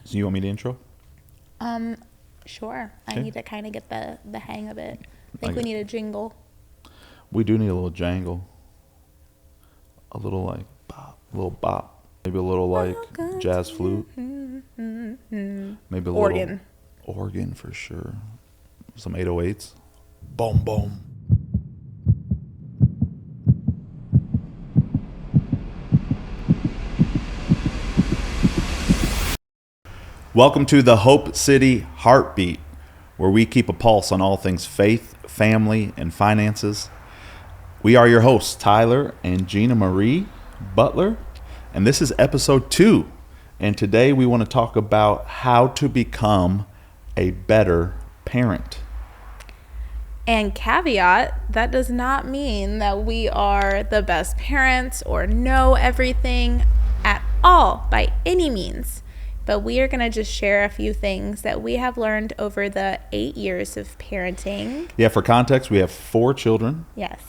So you want me to intro? Sure. Okay. I need to kind of get the hang of it. I think we need a jingle. We do need a little jangle. A little like bop, a little bop. Maybe a little like jazz flute. Maybe a Organ. little organ for sure. Some 808s. Boom, boom. Welcome to the Hope City Heartbeat, where we keep a pulse on all things faith, family, and finances. We are your hosts, Tyler and Gina Marie Butler, and this is episode 2. And today we want to talk about how to become a better parent. And caveat, that does not mean that we are the best parents or know everything at all by any means. But we are going to just share a few things that we have learned over the 8 years of parenting. Yeah, for context, we have 4 children. Yes.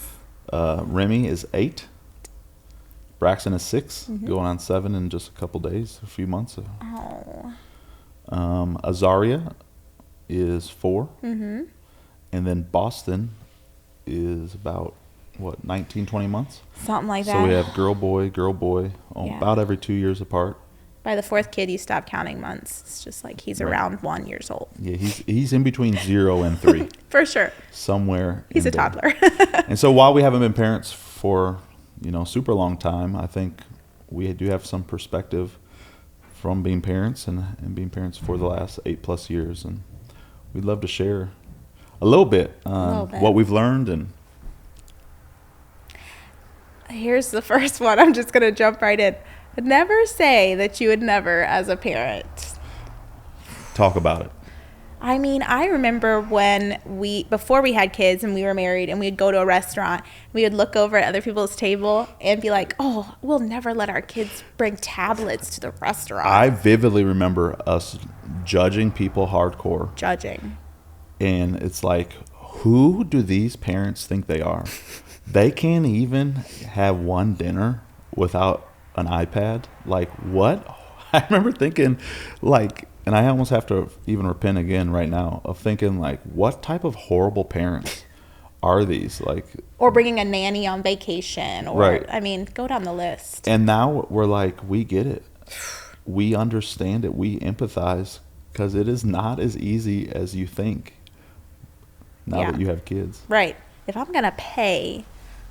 Remy is 8. Braxton is 6, going on 7 in just a couple days, a few months. Oh. Azaria is 4. Mm-hmm. And then Boston is about, 19, 20 months? Something like that. So we have girl, boy, Yeah. about every 2 years apart. By the 4th kid, you stop counting months. It's just like he's around 1 year old. Yeah, he's in between 0 and 3. For sure. Somewhere. He's in a there. toddler. And so while we haven't been parents for, super long time, I think we do have some perspective from being parents and being parents for the last 8+ years. And we'd love to share a little bit on what we've learned. And Here's the first one. I'm just going to jump right in. Never say that you would never as a parent. talk about it. I mean, I remember when before we had kids and we were married and we'd go to a restaurant, we would look over at other people's table and be like, oh, we'll never let our kids bring tablets to the restaurant. I vividly remember us judging people hardcore. Judging. And it's like, who do these parents think they are? They can't even have one dinner without an iPad. Like, what? I remember thinking, like, and I almost have to even repent again right now of thinking, like, what type of horrible parents are these? Like, or bringing a nanny on vacation, or right. I mean, go down the list. And now we're like, we get it. We understand it. We empathize because it is not as easy as you think now that you have kids. Right. If I'm going to pay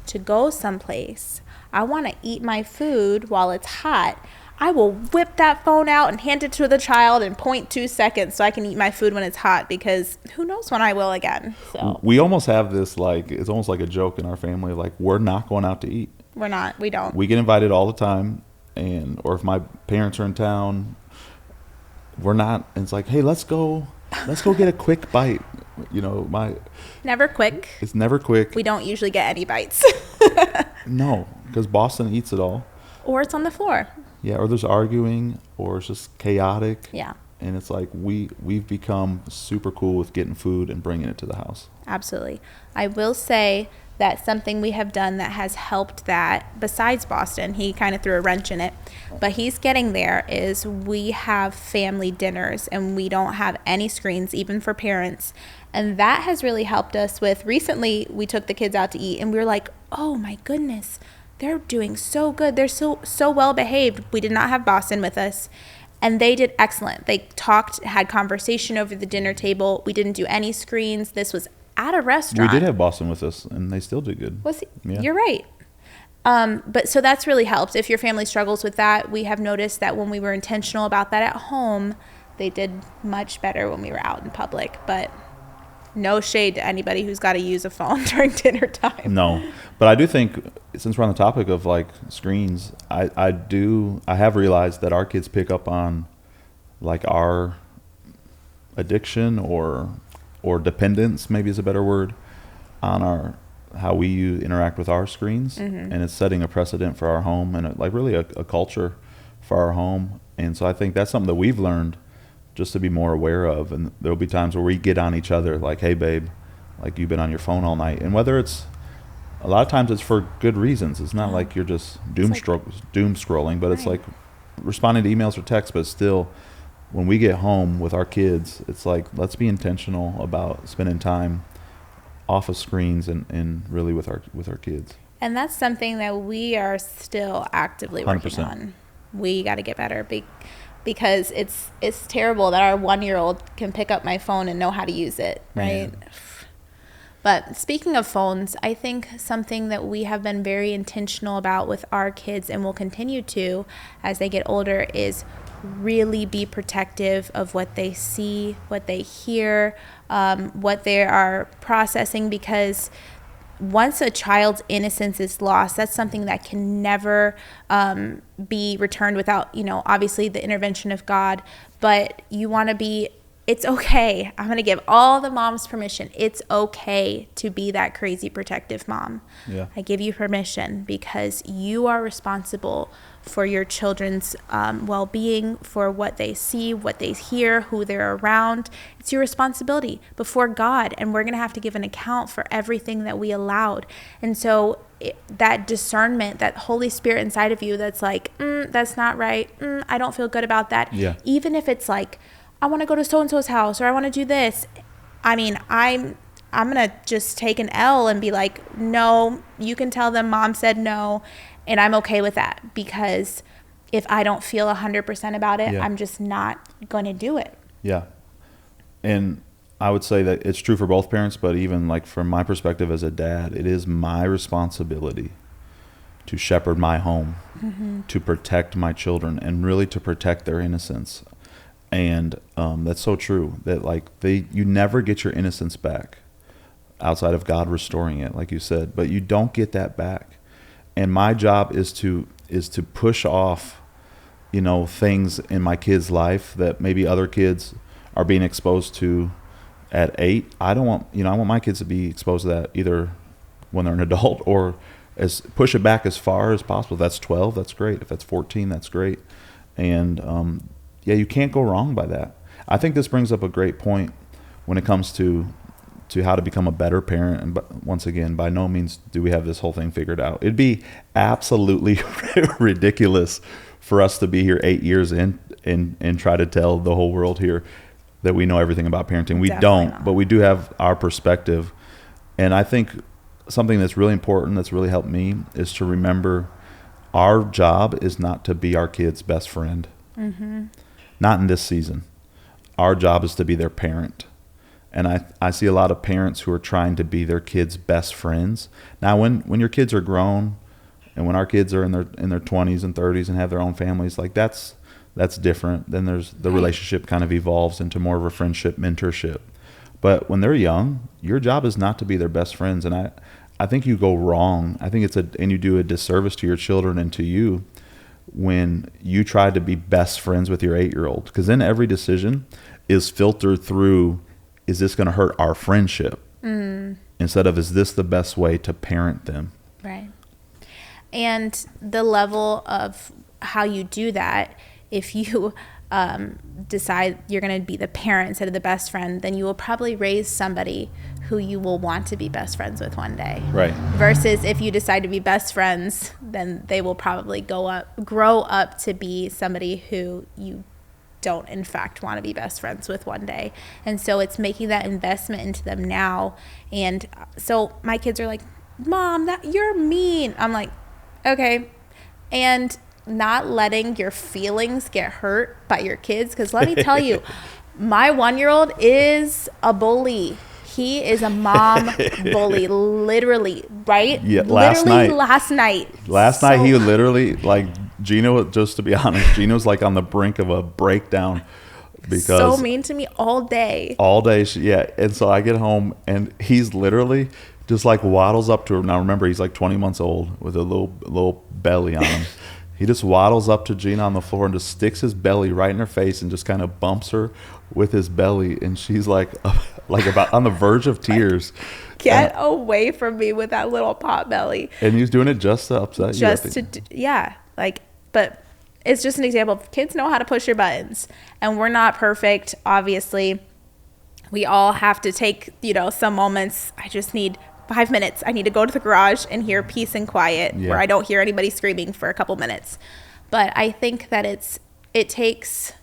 to go someplace, I want to eat my food while it's hot, I will whip that phone out and hand it to the child in 0.2 seconds so I can eat my food when it's hot, because who knows when I will again. So we almost have this, like, it's almost like a joke in our family, like, we're not going out to eat. We don't. We get invited all the time, or if my parents are in town, we're not, and it's like, hey, let's go get a quick bite. Never quick. It's never quick. We don't usually get any bites. No, because Boston eats it all. Or it's on the floor. Yeah, or there's arguing, or it's just chaotic. Yeah. And it's like we've become super cool with getting food and bringing it to the house. Absolutely. I will say that something we have done that has helped that, besides Boston, he kind of threw a wrench in it, but he's getting there, is we have family dinners and we don't have any screens, even for parents. And that has really helped us with, recently we took the kids out to eat and we were like, oh my goodness, they're doing so good. They're so well behaved. We did not have Boston with us. And they did excellent. They talked, had conversation over the dinner table. We didn't do any screens. This was at a restaurant. We did have Boston with us, and they still did good. Yeah. You're right. But so that's really helped. If your family struggles with that, we have noticed that when we were intentional about that at home, they did much better when we were out in public. But no shade to anybody who's got to use a phone during dinner time. No, but I do think, since we're on the topic of like screens, I have realized that our kids pick up on like our addiction or dependence, maybe is a better word, on how we interact with our screens. And it's setting a precedent for our home and really a culture for our home. And so I think that's something that we've learned just to be more aware of. And there'll be times where we get on each other like, hey babe, like, you've been on your phone all night. And whether it's, a lot of times it's for good reasons. It's not like you're just doom scrolling, but it's like responding to emails or texts, but still when we get home with our kids, it's like, let's be intentional about spending time off of screens and really with our kids. And that's something that we are still actively working 100%. on. We got to get better because it's terrible that our 1-year-old can pick up my phone and know how to use it, right? Yeah. But speaking of phones, I think something that we have been very intentional about with our kids and will continue to as they get older is really be protective of what they see, what they hear, what they are processing, because once a child's innocence is lost, that's something that can never be returned without, obviously the intervention of God. But you want to be, it's okay. I'm going to give all the moms permission. It's okay to be that crazy protective mom. Yeah. I give you permission because you are responsible for your children's well-being, for what they see, what they hear, who they're around. It's your responsibility before God, and we're going to have to give an account for everything that we allowed. And so that discernment, that Holy Spirit inside of you that's like, that's not right. I don't feel good about that. Yeah. Even if it's like, I want to go to so-and-so's house, or I want to do this. I mean, I'm going to just take an L and be like, no, you can tell them mom said no. And I'm okay with that, because if I don't feel 100% about it, I'm just not going to do it. Yeah. And I would say that it's true for both parents, but even like from my perspective as a dad, it is my responsibility to shepherd my home, to protect my children, and really to protect their innocence. And that's so true, that like you never get your innocence back outside of God restoring it, like you said, but you don't get that back. And my job is to push off, things in my kid's life that maybe other kids are being exposed to at 8. I don't want, I want my kids to be exposed to that either when they're an adult, or push it back as far as possible. If that's 12, that's great. If that's 14, that's great. And you can't go wrong by that. I think this brings up a great point when it comes to how to become a better parent. And once again, by no means do we have this whole thing figured out. It'd be absolutely ridiculous for us to be here 8 years in and try to tell the whole world here that we know everything about parenting. We don't, but we do have our perspective. And I think something that's really important, that's really helped me, is to remember our job is not to be our kids' best friend. Not in this season. Our job is to be their parent. And I see a lot of parents who are trying to be their kids' best friends. Now, when your kids are grown, and when our kids are in their 20s and 30s and have their own families, like that's different. Then there's the relationship kind of evolves into more of a friendship, mentorship. But when they're young, your job is not to be their best friends. And I think you go wrong. I think and you do a disservice to your children and to you when you try to be best friends with your 8-year-old. Because then every decision is filtered through, is this going to hurt our friendship? Instead of, is this the best way to parent them? Right. And the level of how you do that, if you decide you're going to be the parent instead of the best friend, then you will probably raise somebody who you will want to be best friends with one day. Right. Versus if you decide to be best friends, then they will probably grow up to be somebody who you don't in fact want to be best friends with one day. And so it's making that investment into them now. And so my kids are like, Mom, that you're mean. I'm like, okay. And not letting your feelings get hurt by your kids. Because let me tell you, my 1-year-old is a bully. He is a mom bully, literally, right? Yeah, last night. Last night, he literally, like, Gino, just to be honest, Gino's like on the brink of a breakdown because so mean to me all day. And so I get home and he's literally just like waddles up to her. Now remember, he's like 20 months old with a little belly on him. He just waddles up to Gina on the floor and just sticks his belly right in her face and just kind of bumps her with his belly. And she's like about on the verge of tears. Get away from me with that little pot belly. And he's doing it just to upset you. But it's just an example. Kids know how to push your buttons, and we're not perfect. Obviously, we all have to take, some moments. I just need 5 minutes. I need to go to the garage and hear peace and quiet where I don't hear anybody screaming for a couple minutes. But I think that it takes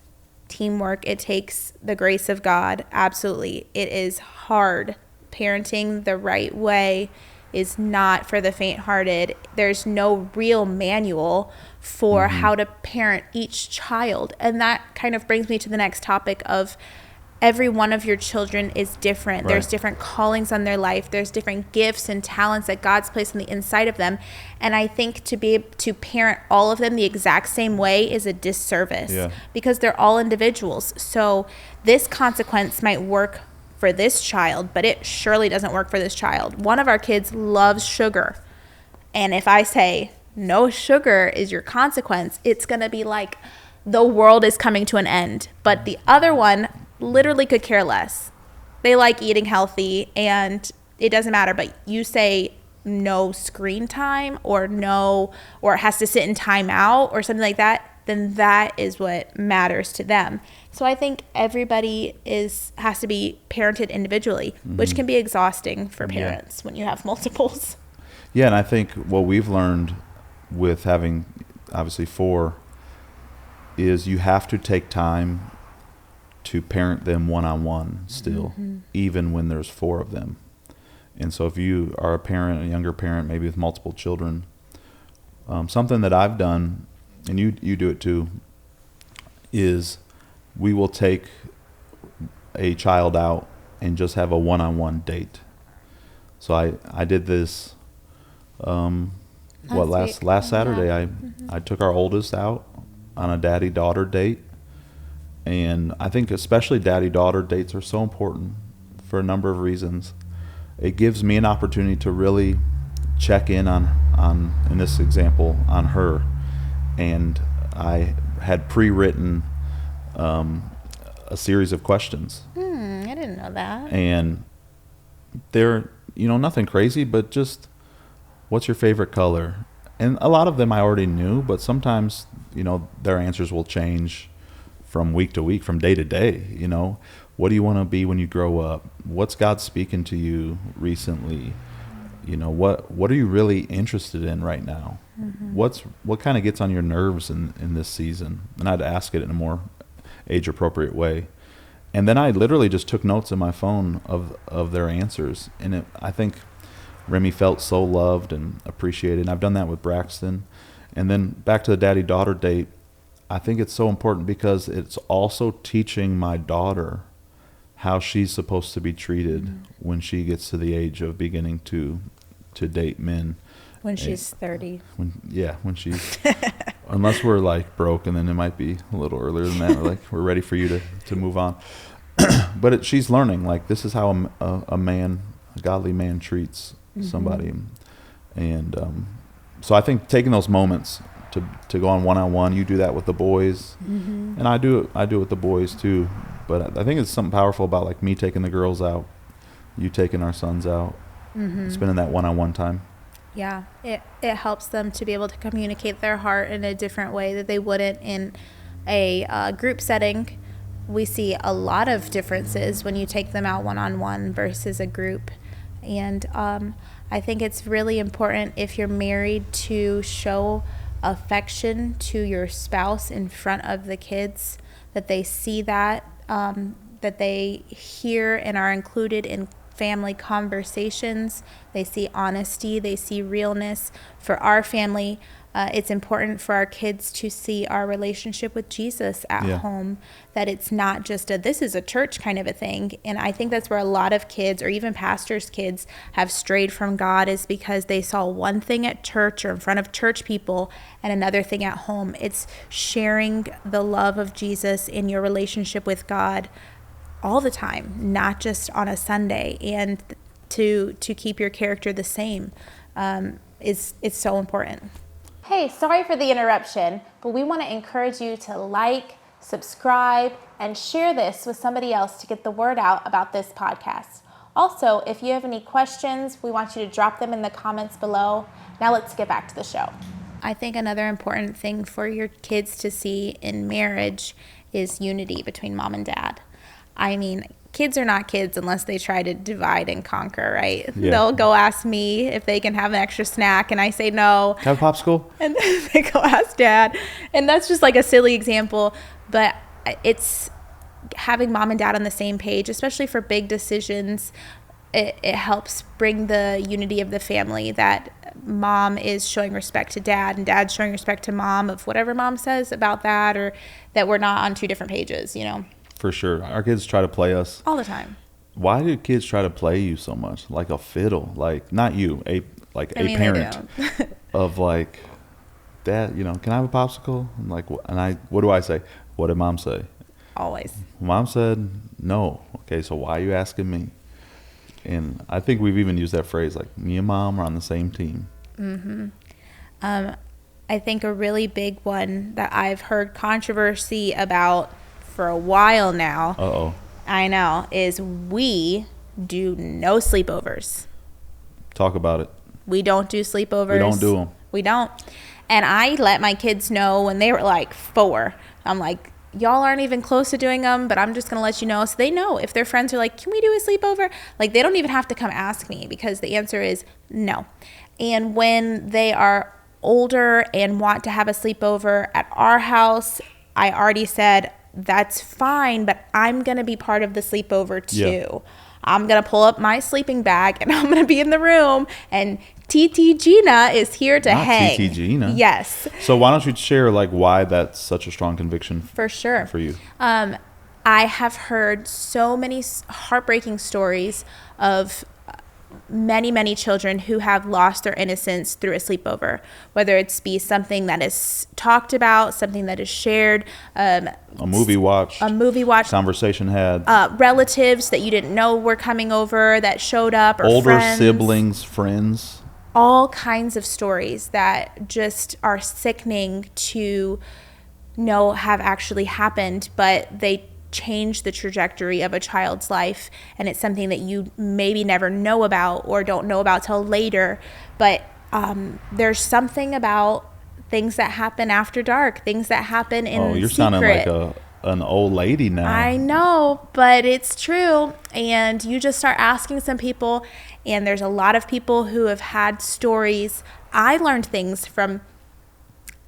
teamwork. It takes the grace of God. Absolutely. It is hard. Parenting the right way is not for the faint-hearted. There's no real manual for how to parent each child. And that kind of brings me to the next topic of every one of your children is different. Right. There's different callings on their life. There's different gifts and talents that God's placed on the inside of them. And I think to be able to parent all of them the exact same way is a disservice because they're all individuals. So this consequence might work for this child, but it surely doesn't work for this child. One of our kids loves sugar. And if I say no sugar is your consequence, it's going to be like the world is coming to an end. But the other one literally could care less. They like eating healthy and it doesn't matter, but you say no screen time or it has to sit in timeout or something like that, then that is what matters to them. So I think everybody has to be parented individually, which can be exhausting for parents when you have multiples. Yeah, and I think what we've learned with having obviously 4 is you have to take time to parent them one-on-one still, even when there's 4 of them. And so if you are a younger parent, maybe with multiple children, something that I've done, and you do it too, is we will take a child out and just have a one-on-one date. So I did this last Saturday. I took our oldest out on a daddy-daughter date. And I think especially daddy-daughter dates are so important for a number of reasons. It gives me an opportunity to really check in on in this example, on her. And I had pre-written a series of questions. I didn't know that. And they're, nothing crazy, but just what's your favorite color? And a lot of them I already knew, but sometimes, their answers will change from week to week, from day to day. What do you want to be when you grow up? What's God speaking to you recently? What are you really interested in right now? What kind of gets on your nerves in this season? And I'd ask it in a more age appropriate way. And then I literally just took notes in my phone of their answers. And I think Remy felt so loved and appreciated. And I've done that with Braxton. And then back to the daddy-daughter date, I think it's so important because it's also teaching my daughter how she's supposed to be treated when she gets to the age of beginning to date men. When she's 30. When she's, unless we're like broke, and then it might be a little earlier than that. We're ready for you to move on. But she's learning, this is how a godly man treats somebody. And so I think taking those moments to go on one-on-one, you do that with the boys, and I do it with the boys too. But I think it's something powerful about me taking the girls out, you taking our sons out, spending that one-on-one time. Yeah, it helps them to be able to communicate their heart in a different way that they wouldn't in a group setting. We see a lot of differences when you take them out one-on-one versus a group. And I think it's really important if you're married to show affection to your spouse in front of the kids, that they see that they hear and are included in family conversations. They see honesty, they see realness. For our family, it's important for our kids to see our relationship with Jesus at home, that it's not just this is a church kind of a thing. And I think that's where a lot of kids, or even pastors' kids, have strayed from God, is because they saw one thing at church or in front of church people and another thing at home. It's sharing the love of Jesus in your relationship with God all the time, not just on a Sunday. And to keep your character the same is so important. Hey, sorry for the interruption, but we want to encourage you to like, subscribe, and share this with somebody else to get the word out about this podcast. Also, if you have any questions, we want you to drop them in the comments below. Now let's get back to the show. I think another important thing for your kids to see in marriage is unity between mom and dad. I mean, kids are not kids unless they try to divide and conquer, right? Yeah. They'll go ask me if they can have an extra snack, and I say no. Have a popsicle? And they go ask dad. And that's just a silly example. But it's having mom and dad on the same page, especially for big decisions. It helps bring the unity of the family, that mom is showing respect to dad and dad's showing respect to mom of whatever mom says about that, or that we're not on two different pages, For sure. Our kids try to play us. all the time. Why do kids try to play you so much? Like a fiddle. Like, not you, a parent of like, Dad, can I have a popsicle? And like, what do I say? What did mom say? Always. Mom said no. Okay, so why are you asking me? And I think we've even used that phrase, like, me and mom are on the same team. Mm-hmm. I think a really big one that I've heard controversy about for a while now. Uh-oh. I know, is we do no sleepovers. Talk about it. We don't do sleepovers. We don't do them. We don't. And I let my kids know when they were like 4. I'm like, y'all aren't even close to doing them, but I'm just going to let you know. So they know if their friends are like, can we do a sleepover? Like, they don't even have to come ask me, because the answer is no. And when they are older and want to have a sleepover at our house, I already said, that's fine, but I'm going to be part of the sleepover too. Yeah. I'm going to pull up my sleeping bag and I'm going to be in the room, and TT Gina is here to hang. TT Gina. Yes. So why don't you share like why that's such a strong conviction for sure for you? I have heard so many heartbreaking stories of many children who have lost their innocence through a sleepover, whether it's be something that is talked about, something that is shared, a movie watch, conversation had, relatives that you didn't know were coming over that showed up, or older friends, siblings, friends, all kinds of stories that just are sickening to know have actually happened, but they change the trajectory of a child's life, and it's something that you maybe never know about or don't know about till later. But there's something about things that happen after dark, things that happen in secret. You're sounding like an old lady now. I know, but it's true. And you just start asking some people, and there's a lot of people who have had stories. I learned things from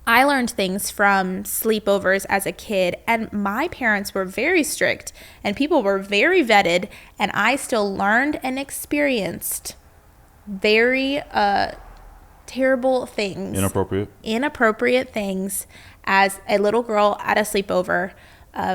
sleepovers as a kid, and my parents were very strict and people were very vetted, and I still learned and experienced very terrible things, inappropriate things as a little girl at a sleepover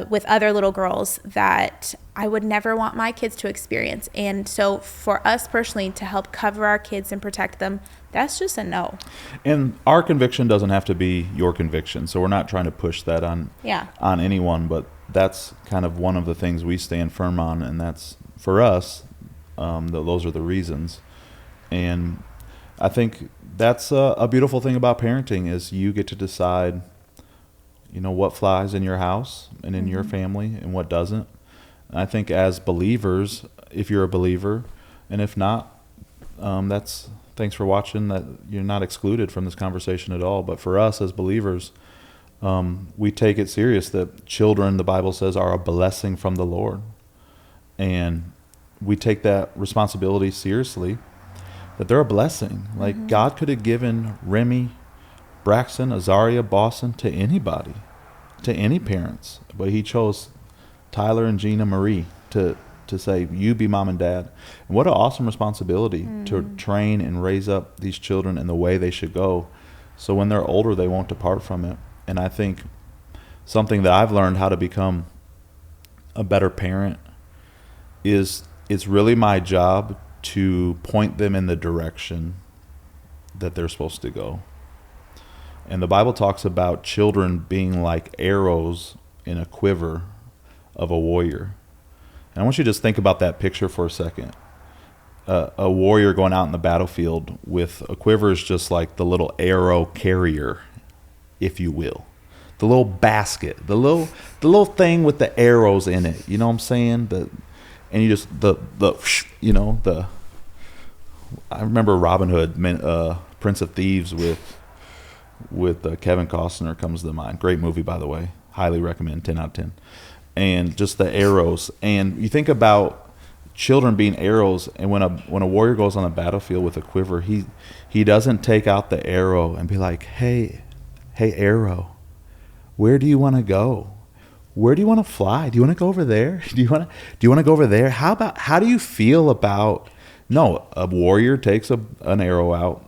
with other little girls that I would never want my kids to experience. And so for us personally to help cover our kids and protect them, that's just a no. And our conviction doesn't have to be your conviction. So we're not trying to push that on anyone, but that's kind of one of the things we stand firm on. And that's, for us, those are the reasons. And I think that's a beautiful thing about parenting, is you get to decide, what flies in your house and in your family and what doesn't. And I think as believers, if you're a believer, and if not, thanks for watching, that you're not excluded from this conversation at all. But for us as believers, we take it serious that children, the Bible says, are a blessing from the Lord. And we take that responsibility seriously, that they're a blessing. Like, God could have given Remy, Braxton, Azaria, Boston to anybody, to any parents, but he chose Tyler and Gina Marie to say, you be mom and dad. And what an awesome responsibility to train and raise up these children in the way they should go, so when they're older they won't depart from it. And I think something that I've learned how to become a better parent is, it's really my job to point them in the direction that they're supposed to go. And the Bible talks about children being like arrows in a quiver of a warrior. And I want you to just think about that picture for a second. A warrior going out in the battlefield with a quiver is just like the little arrow carrier, if you will. The little basket, the little thing with the arrows in it. You know what I'm saying? And you just I remember Robin Hood, Prince of Thieves with Kevin Costner comes to mind. Great movie, by the way. Highly recommend, 10 out of 10. And just the arrows. And you think about children being arrows, and when a warrior goes on the battlefield with a quiver, he doesn't take out the arrow and be like, hey arrow, where do you want to go? where do you want to fly? Do you want to go over there? Do you want to go over there? How do you feel about, no, a warrior takes an arrow out,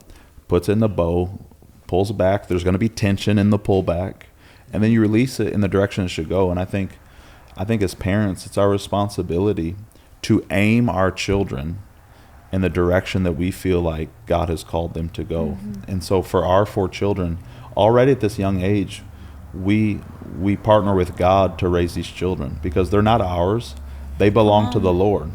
puts it in the bow, pulls it back. There's going to be tension in the pullback, and then you release it in the direction it should go. And I think as parents, it's our responsibility to aim our children in the direction that we feel like God has called them to go. And so for our 4 children, already at this young age, we partner with God to raise these children, because they're not ours. They belong to the Lord.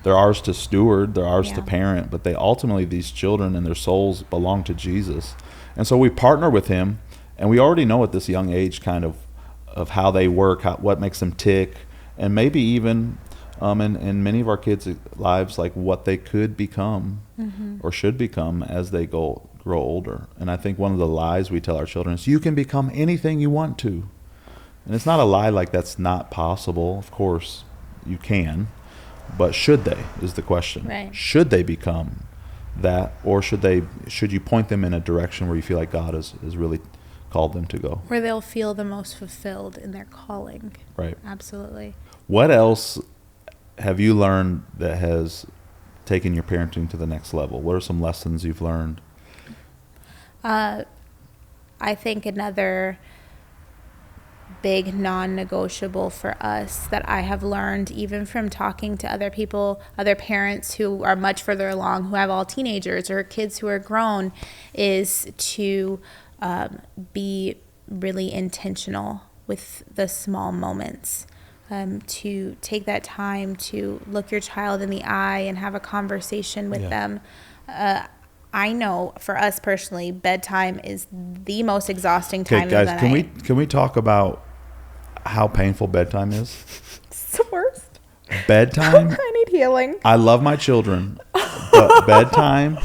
They're ours to steward, they're ours to parent, but they ultimately, these children and their souls belong to Jesus. And so we partner with him, and we already know at this young age kind of how they work, what makes them tick, and maybe even in many of our kids' lives, like what they could become or should become as they grow older. And I think one of the lies we tell our children is, you can become anything you want to. And it's not a lie like that's not possible. Of course, you can. But should they, is the question. Right. Should they become that, or should you point them in a direction where you feel like God has really called them to go? Where they'll feel the most fulfilled in their calling. Right. Absolutely. What else have you learned that has taken your parenting to the next level? What are some lessons you've learned? I think another big non-negotiable for us that I have learned, even from talking to other people, other parents who are much further along, who have all teenagers or kids who are grown, is to be really intentional with the small moments. To take that time to look your child in the eye and have a conversation with them. I know for us personally, bedtime is the most exhausting time of the night. Okay, guys, can we talk about how painful bedtime is? It's the worst. Bedtime. I need healing. I love my children, but bedtime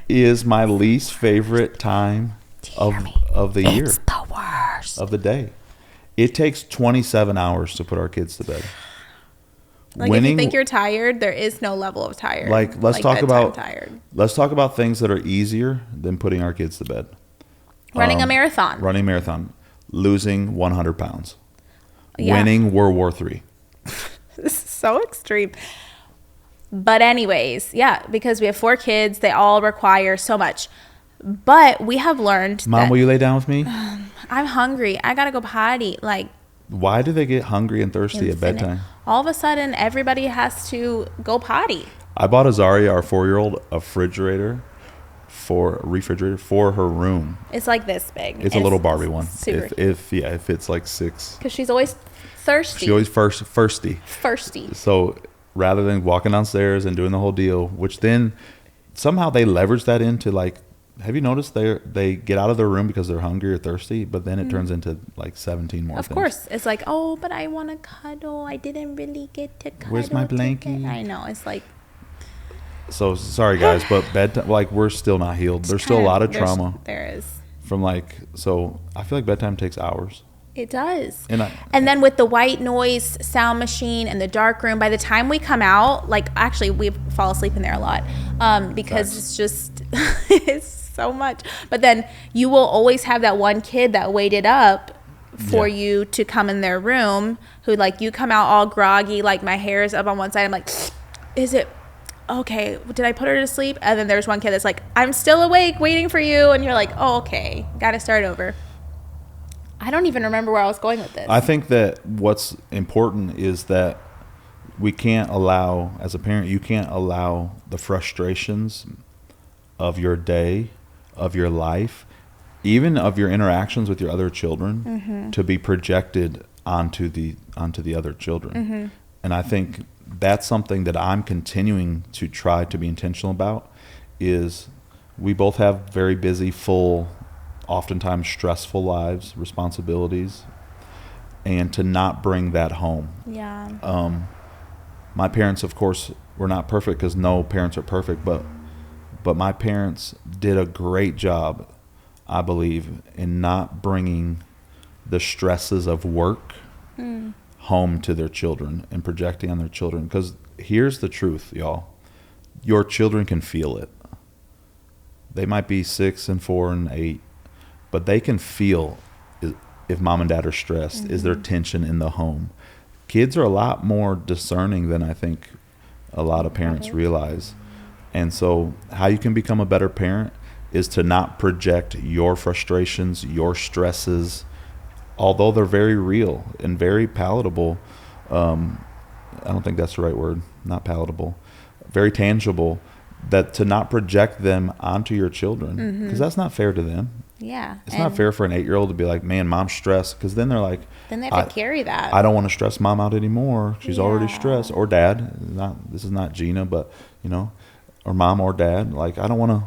is my least favorite time of the year. It's the worst. Of the day. It takes 27 hours to put our kids to bed. Like, if you think you're tired, there is no level of tired. Like, let's talk about tired. Let's talk about things that are easier than putting our kids to bed. Running a marathon. Losing 100 pounds. Yeah. Winning World War III. This is so extreme. But anyways, because we have 4 kids, they all require so much. But we have learned Mom, will you lay down with me? I'm hungry. I gotta go potty. Like, why do they get hungry and thirsty at bedtime? All of a sudden, everybody has to go potty. I bought Azaria, our 4-year-old, a refrigerator for her room. It's like this big. It's a little Barbie one. Super. If it's like 6. Because she's always thirsty. She's always thirsty. Thirsty. So rather than walking downstairs and doing the whole deal, which then somehow they leverage that into, like, have you noticed they get out of their room because they're hungry or thirsty, but then it turns into like 17 more things. Of course. It's like, oh, but I want to cuddle. I didn't really get to cuddle. Where's my blankie? I know. It's like. So sorry, guys, but bedtime, like, we're still not healed. There's still a lot of trauma. There is. From so I feel like bedtime takes hours. It does. And then with the white noise sound machine and the dark room, by the time we come out, like, actually we fall asleep in there a lot because it's just, it's so much. But then you will always have that one kid that waited up for you to come in their room, who, like, you come out all groggy, like my hair is up on one side. I'm like, is it okay? Did I put her to sleep? And then there's one kid that's like, I'm still awake waiting for you. And you're like, oh, okay. Got to start over. I don't even remember where I was going with this. I think that what's important is that we can't allow, as a parent, you can't allow the frustrations of your day, of your life, even of your interactions with your other children, to be projected onto the other children. And I think that's something that I'm continuing to try to be intentional about. Is we both have very busy, full, oftentimes stressful lives, responsibilities, and to not bring that home. Yeah. My parents, of course, were not perfect, because no parents are perfect, but my parents did a great job, I believe, in not bringing the stresses of work home to their children and projecting on their children. Because here's the truth, y'all. Your children can feel it. They might be 6 and 4 and 8, but they can feel if mom and dad are stressed? Is there tension in the home? Kids are a lot more discerning than I think a lot of parents realize. And so how you can become a better parent is to not project your frustrations, your stresses, although they're very real and very palatable. I don't think that's the right word, not palatable, very tangible, that to not project them onto your children, because that's not fair to them. Yeah. It's not fair for an 8-year-old to be like, man, mom's stressed, because then they're like, then they have to carry that. I don't want to stress mom out anymore. She's already stressed. Or dad. This is not Gina, but, or mom or dad. Like, I don't want to.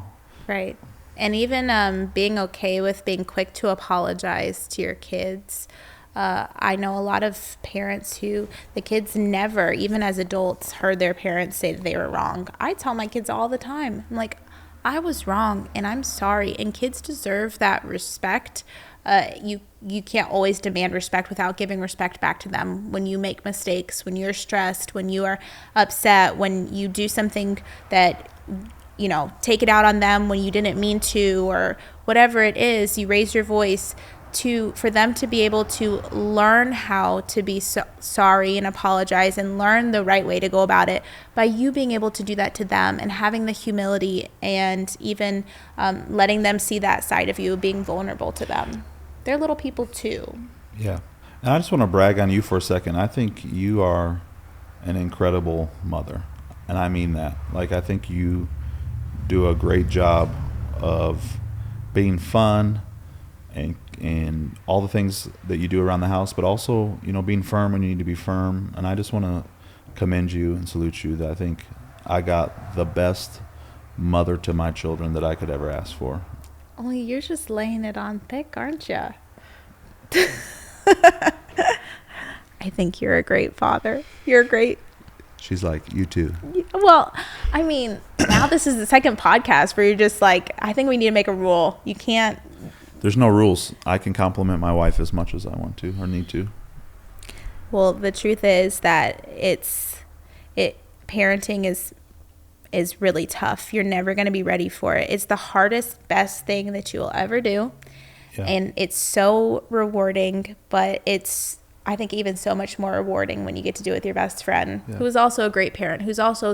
Right. And even being okay with being quick to apologize to your kids. I know a lot of parents who the kids never, even as adults, heard their parents say that they were wrong. I tell my kids all the time, I'm like, I was wrong and I'm sorry. And kids deserve that respect. You can't always demand respect without giving respect back to them. When you make mistakes, when you're stressed, when you are upset, when you do something that, take it out on them when you didn't mean to, or whatever it is, you raise your voice for them to be able to learn how to be sorry and apologize and learn the right way to go about it by you being able to do that to them and having the humility and even letting them see that side of you, being vulnerable to them. They're little people too. Yeah. And I just want to brag on you for a second. I think you are an incredible mother. And I mean that. Like, I think you do a great job of being fun and all the things that you do around the house, but also, being firm when you need to be firm. And I just want to commend you and salute you that I think I got the best mother to my children that I could ever ask for. Only you're just laying it on thick, aren't you? I think you're a great father. You're great. She's like, you too. Well, I mean, now this is the second podcast where you're just like, I think we need to make a rule. You can't. There's no rules. I can compliment my wife as much as I want to or need to. Well, the truth is that parenting is really tough. You're never going to be ready for it. It's the hardest, best thing that you will ever do. Yeah. And it's so rewarding, but it's, I think, even so much more rewarding when you get to do it with your best friend, who is also a great parent, who's also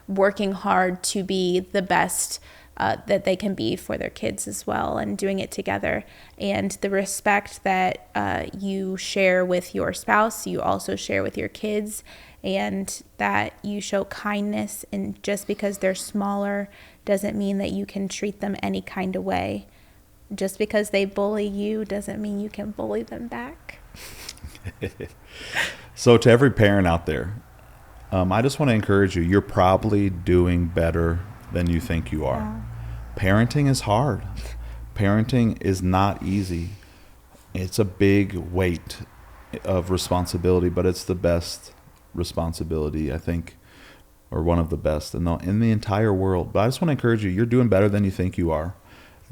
working hard to be the best that they can be for their kids as well, and doing it together. And the respect that you share with your spouse, you also share with your kids, and that you show kindness. And just because they're smaller doesn't mean that you can treat them any kind of way. Just because they bully you doesn't mean you can bully them back. So to every parent out there, I just want to encourage you. You're probably doing better than you think you are. Yeah. Parenting is hard. Parenting is not easy. It's a big weight of responsibility, but it's the best responsibility, I think, or one of the best in the entire world. But I just want to encourage you. You're doing better than you think you are.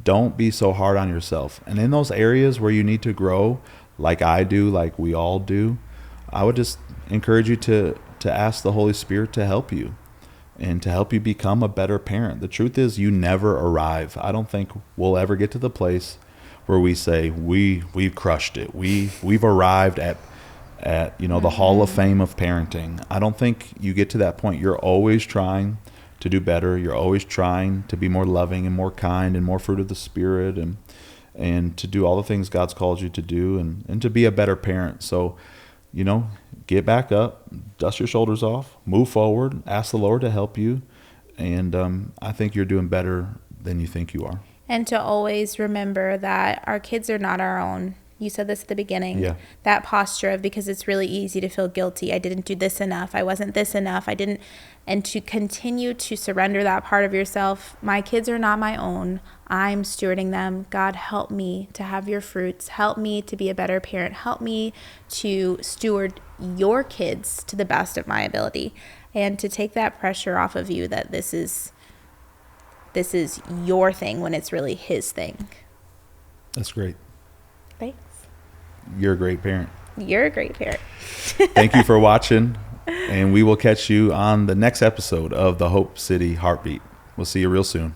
Don't be so hard on yourself. And in those areas where you need to grow, like I do, like we all do, I would just encourage you to ask the Holy Spirit to help you and to help you become a better parent. The truth is, you never arrive. I don't think we'll ever get to the place where we say we've crushed it. We've arrived at the Hall of Fame of parenting. I don't think you get to that point. You're always trying to do better. You're always trying to be more loving and more kind and more fruit of the Spirit and to do all the things God's called you to do and to be a better parent. So, get back up, dust your shoulders off, move forward, ask the Lord to help you. And I think you're doing better than you think you are. And to always remember that our kids are not our own. You said this at the beginning. Yeah. That posture of, because it's really easy to feel guilty. I didn't do this enough. I wasn't this enough. I didn't. And to continue to surrender that part of yourself. My kids are not my own. I'm stewarding them. God, help me to have your fruits. Help me to be a better parent. Help me to steward your kids to the best of my ability. And to take that pressure off of you that this is your thing when it's really his thing. That's great. Thanks. You're a great parent. You're a great parent. Thank you for watching, and we will catch you on the next episode of the Hope City Heartbeat. We'll see you real soon.